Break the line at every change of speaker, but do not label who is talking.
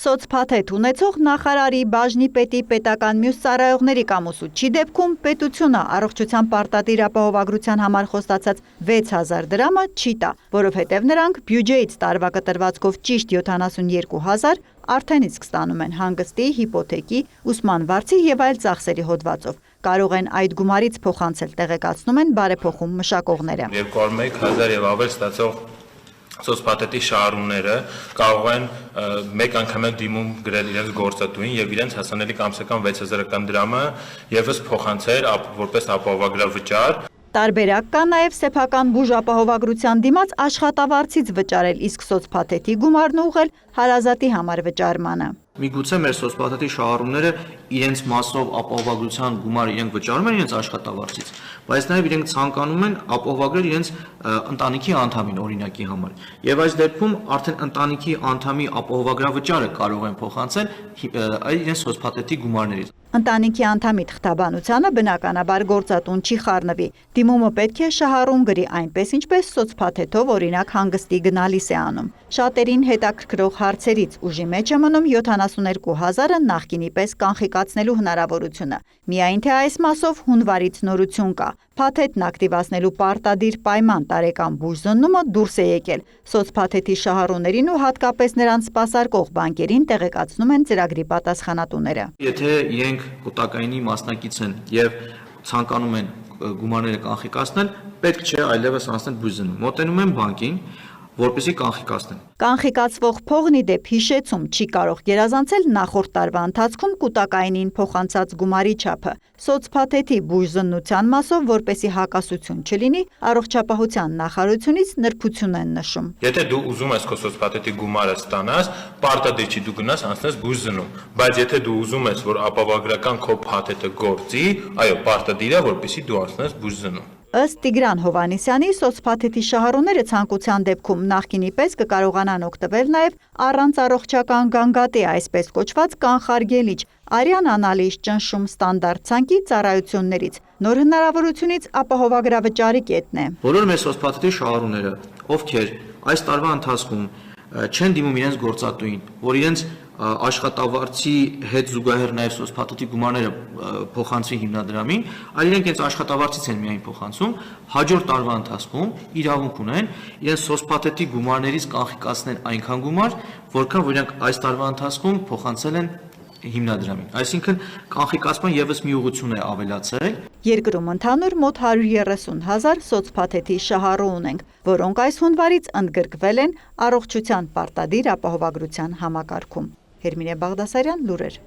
Սոցփաթեթ ունեցող նախարարի բաժնի պետի պետական մյուս ծառայողների կամ ուսուցչի դեպքում պետությունը առողջության պարտադիր ապահովագրության համար խոստացած 6000 դրամը չի տա, որովհետև նրանք բյուջեից տարվա կտրվածքով ճիշտ 72,000 արդեն իսկ ստանում են հանգստի, հիպոթեկի, ուսման վարձի և այլ ծախսերի հոդվածով։ Կարող են այդ գումարից փոխանցել, տեղեկացնում են բարեփոխում մշակողները։
201,000 և ավել ստացող սոցփաթեթի շահառուները կարող են մեկ անգամ դիմում գրել իրենց գործատուին և իրենց հասանելիք ամսական 6000 դրամը ևս փոխանցել որպես ապահովագրավճար։
Տարբերակ կա նաև սեփական բուժ ապահովագրության դիմաց աշխատավարձից վճարել, իսկ սոցփաթեթի գումարն ուղղել հարազատի համար վճարմանը։
Միգուցե մեր սոցփաթեթի շահառուները իրենց մասով ապահովագրության գումար իրենք վճարում են իրենց աշխատավարձից, բայց նաև իրենք ցանկանում են ապահովագրել իրենց ընտանիքի անդամին օրինակի համար։ Եվ այս դեպքում արդեն ընտանիքի անդամի ապահովագրավճարը կարող են փոխանցել իրենց սոցփաթեթի գումարներից։
Ընտանիքի անդամի թղթաբանությանը բնականաբար գործատուն չի խառնվի։ Դիմումը պետք է շահառուն գրի այնպես, ինչպես սոցփաթեթով օրինակ հանգստի գնալիս է անում։ Շատերին հետաքրքրող հարցերից ուժի մեջ է մնում 72,000-ը նախկինի պես կանխիկացնելու հնարավորությունը։ Միայն թե այս մասով հունվարից նորություն կա։ Փաթեթն ակտիվացնելու պարտադիր պայման տարեկան բուժզննումը դուրս է եկել։ Սոցփաթեթի շահառուներին ու հատկապես նրանց սպասարկող բանկերին տեղեկացնում են ծրագրի պատասխանատուները։
Եթե իրենք կուտակայինի մասնակից են եւ ցանկանում են գումարները կանխիկացնել, պետք չէ այլևս անցնել բուժզննում։ Մոտենում են բանկին, որպեսզի կանխիկացնեն։
Կանխիկացվող փողն ի դեպ հիշեցում չի կարող գերազանցել նախորդ տարվա ընթացքում կուտակայինին փոխանցած գումարի չափը։ Սոցփաթեթի բուժզննության մասով, որպեսզի հակասություն չլինի, առողջապահության նախարարությունից նրբություն են նշում։
Եթե դու ուզում ես քո սոցփաթեթի գումարը ստանաս, պարտադիր չի դու գնաս անցնես բուժզննում, բայց եթե դու ուզում ես, որ ապահովագրական քո փաթեթը գործի, այո, պարտադիր է, որպեսզի դու անցնես բուժզննում։
Ըստ Տիգրան Հովհաննիսյանի, սոցփաթեթի շահառուները ցանկության դեպքում նախկինի պես կկարողանան օգտվել նաև առանց առողջական գանգատի, այսպես կոչված կանխարգելիչ արյան անալիզ, ճնշում ստանդարտ ցանկի ծառայություններից։ Նոր հնարավորությունից ապահովագրավճարի կետն է։
Բոլոր մեր սոցփաթեթի շահառուները, ովքեր այս տարվա ընթացքում չեն դիմում իրենց գործատուին, որ իրենց աշխատավարձի հետ զուգահեռ նաև սոցփաթեթի գումարները փոխանցվի հիմնադրամին, այլ իրենք հենց աշխատավարձից են միայն փոխանցում, հաջորդ տարվա ընթացքում իրավունք ունեն իրենց սոցփաթեթի գումարներից կանխիկացնել այնքան գումար, որքան որ իրենք այս տարվա ընթացքում փոխանցել են հիմնադրամին։ Այսինքն կանխիկացման ևս մի ուղղություն է ավելացել։
Երկրում ընդհանուր մոտ 130,000 սոցփաթեթի շահառու ունենք, որոնք այս հունվարից ընդգրկվել են առողջության պարտադիր ապահովագրության համակարգում։ Հերմինե Բաղդասարյան, լուրեր։